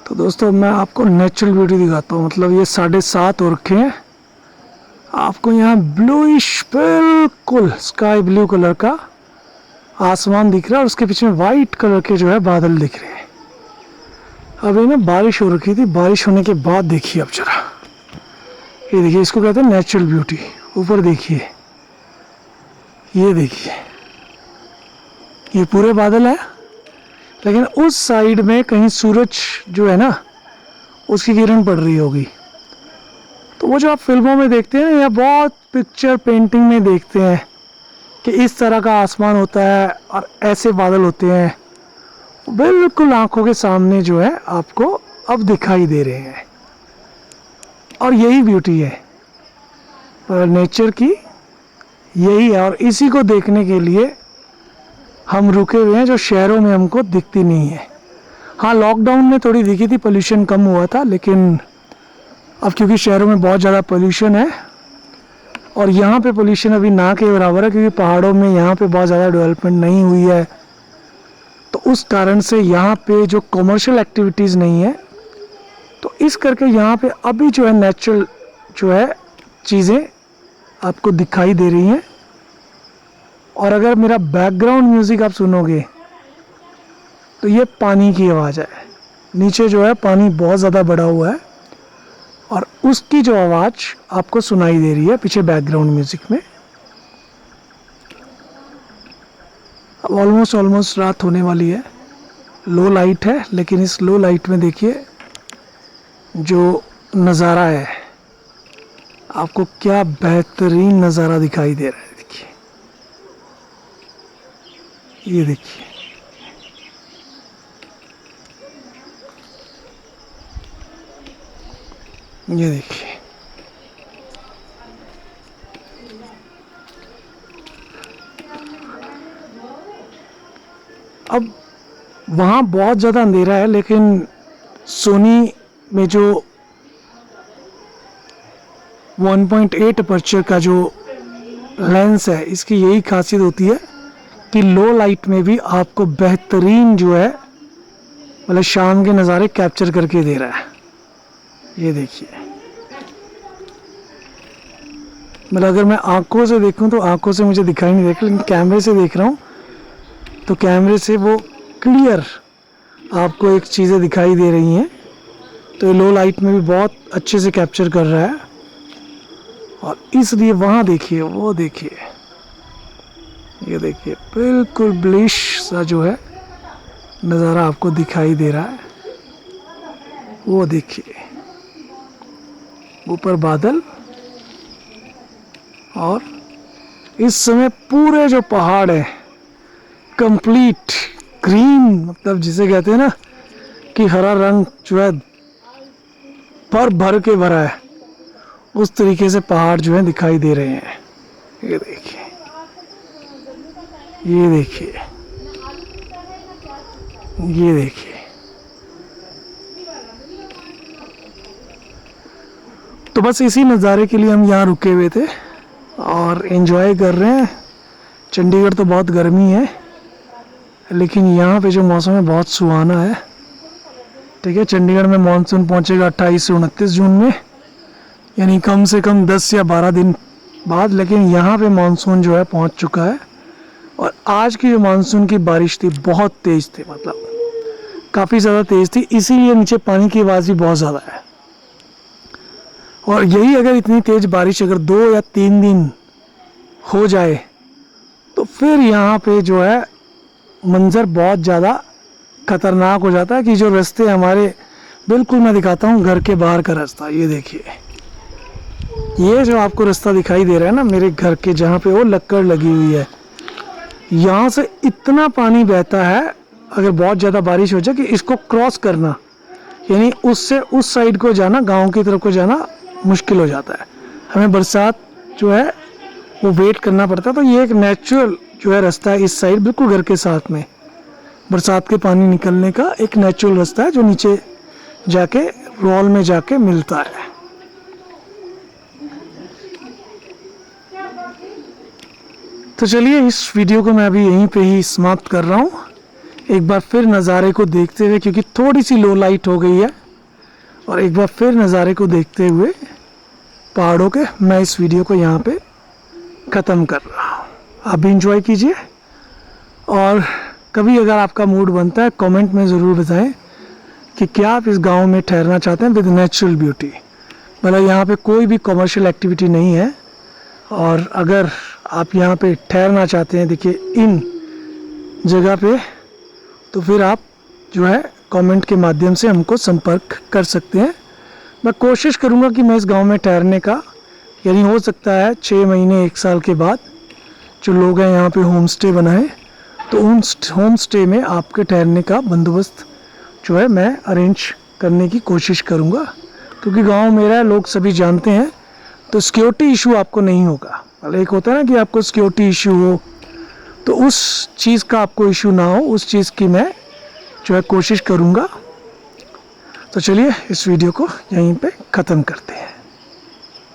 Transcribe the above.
तो दोस्तों मैं आपको नेचुरल ब्यूटी दिखाता हूँ। मतलब ये 7:30 हो रखे हैं। आपको यहाँ ब्लूइश बिल्कुल स्काई ब्लू कलर का आसमान दिख रहा है और उसके पीछे में वाइट कलर के जो है बादल दिख रहे हैं। अभी ना बारिश हो रखी थी, बारिश होने के बाद देखिए अब जरा, ये देखिए, इसको कहते हैं नेचुरल ब्यूटी। ऊपर देखिए, ये देखिए, ये पूरे बादल है, लेकिन उस साइड में कहीं सूरज जो है ना उसकी किरण पड़ रही होगी। तो वो जो आप फिल्मों में देखते हैं या बहुत पिक्चर पेंटिंग में देखते हैं कि इस तरह का आसमान होता है और ऐसे बादल होते हैं, बिल्कुल आंखों के सामने जो है आपको अब दिखाई दे रहे हैं। और यही ब्यूटी है नेचर की, यही है। और इसी को देखने के लिए हम रुके हुए हैं, जो शहरों में हमको दिखती नहीं है। हाँ, लॉकडाउन में थोड़ी दिखी थी, पोल्यूशन कम हुआ था, लेकिन अब क्योंकि शहरों में बहुत ज़्यादा पोल्यूशन है और यहाँ पे पोल्यूशन अभी ना के बराबर है, क्योंकि पहाड़ों में यहाँ पे बहुत ज़्यादा डेवलपमेंट नहीं हुई है, तो उस कारण से यहाँ पे जो कमर्शियल एक्टिविटीज़ नहीं है, तो इस करके यहाँ पे अभी जो है नेचुरल जो है चीज़ें आपको दिखाई दे रही हैं। और अगर मेरा बैकग्राउंड म्यूज़िक आप सुनोगे तो ये पानी की आवाज़ है। नीचे जो है पानी बहुत ज़्यादा बढ़ा हुआ है और उसकी जो आवाज़ आपको सुनाई दे रही है पीछे बैकग्राउंड म्यूज़िक में। अब ऑलमोस्ट रात होने वाली है, लो लाइट है, लेकिन इस लो लाइट में देखिए जो नज़ारा है, आपको क्या बेहतरीन नज़ारा दिखाई दे रहा है। देखिए, ये देखिए, ये देखिए, अब वहाँ बहुत ज़्यादा अंधेरा है, लेकिन सोनी में जो 1.8 अपर्चर का जो लेंस है, इसकी यही खासियत होती है कि लो लाइट में भी आपको बेहतरीन जो है मतलब शाम के नज़ारे कैप्चर करके दे रहा है। ये देखिए, मतलब अगर मैं आंखों से देखूं तो आंखों से मुझे दिखाई नहीं देगा, लेकिन कैमरे से देख रहा हूं तो कैमरे से वो क्लियर आपको एक चीज़ें दिखाई दे रही हैं। तो ये लो लाइट में भी बहुत अच्छे से कैप्चर कर रहा है और इसलिए वहाँ देखिए, वो देखिए, ये देखिए, बिल्कुल ब्लिश सा जो है नज़ारा आपको दिखाई दे रहा है। वो देखिए, ऊपर बादल और इस समय पूरे जो पहाड़ है कंप्लीट ग्रीन, मतलब जिसे कहते हैं ना कि हरा रंग जो है भर भर के भरा है, उस तरीके से पहाड़ जो है दिखाई दे रहे हैं। ये देखिए, ये देखिए, ये देखिए। तो बस इसी नज़ारे के लिए हम यहाँ रुके हुए थे और एंजॉय कर रहे हैं। चंडीगढ़ तो बहुत गर्मी है, लेकिन यहाँ पे जो मौसम है बहुत सुहाना है। ठीक है, चंडीगढ़ में मानसून पहुँचेगा 28 से 29 जून में, यानी कम से कम 10 या 12 दिन बाद, लेकिन यहाँ पे मानसून जो है पहुँच चुका है। और आज की जो मानसून की बारिश थी बहुत तेज़ थी, मतलब काफ़ी ज़्यादा तेज़ थी, इसीलिए नीचे पानी की आवाज़ भी बहुत ज़्यादा है। और यही अगर इतनी तेज़ बारिश अगर 2 या 3 दिन हो जाए तो फिर यहाँ पे जो है मंज़र बहुत ज़्यादा ख़तरनाक हो जाता है। कि जो रास्ते हमारे, बिल्कुल मैं दिखाता हूँ घर के बाहर का रास्ता, ये देखिए, ये जो आपको रास्ता दिखाई दे रहा है ना मेरे घर के, जहाँ पे वो लक्कड़ लगी हुई है, यहाँ से इतना पानी बहता है अगर बहुत ज़्यादा बारिश हो जाए कि इसको क्रॉस करना, यानी उससे उस साइड को जाना, गांव की तरफ को जाना मुश्किल हो जाता है। हमें बरसात जो है वो वेट करना पड़ता है। तो ये एक नेचुरल जो है रास्ता है इस साइड, बिल्कुल घर के साथ में बरसात के पानी निकलने का एक नेचुरल रास्ता है जो नीचे जाके रॉल में जाके मिलता है। तो चलिए, इस वीडियो को मैं अभी यहीं पे ही समाप्त कर रहा हूँ। एक बार फिर नज़ारे को देखते हुए, क्योंकि थोड़ी सी लो लाइट हो गई है, और एक बार फिर नज़ारे को देखते हुए पहाड़ों के, मैं इस वीडियो को यहाँ पे ख़त्म कर रहा हूँ। आप भी इंजॉय कीजिए, और कभी अगर आपका मूड बनता है कमेंट में ज़रूर बताएं कि क्या आप इस गांव में ठहरना चाहते हैं विद नेचुरल ब्यूटी। मतलब यहाँ पे कोई भी कमर्शियल एक्टिविटी नहीं है, और अगर आप यहाँ पे ठहरना चाहते हैं, देखिए इन जगह पे, तो फिर आप जो है कमेंट के माध्यम से हमको संपर्क कर सकते हैं। मैं कोशिश करूँगा कि मैं इस गांव में ठहरने का, यानी हो सकता है 6 महीने 1 साल के बाद जो लोग हैं यहाँ पे होम स्टे बनाएं, तो उन होम स्टे में आपके ठहरने का बंदोबस्त जो है मैं अरेंज करने की कोशिश करूँगा, क्योंकि गांव मेरा है, लोग सभी जानते हैं, तो सिक्योरिटी इशू आपको नहीं होगा। मतलब एक होता है ना कि आपको सिक्योरिटी इशू हो, तो उस चीज़ का आपको इशू ना हो, उस चीज़ की मैं जो है कोशिश करूँगा। तो चलिए इस वीडियो को यहीं पे ख़त्म करते हैं।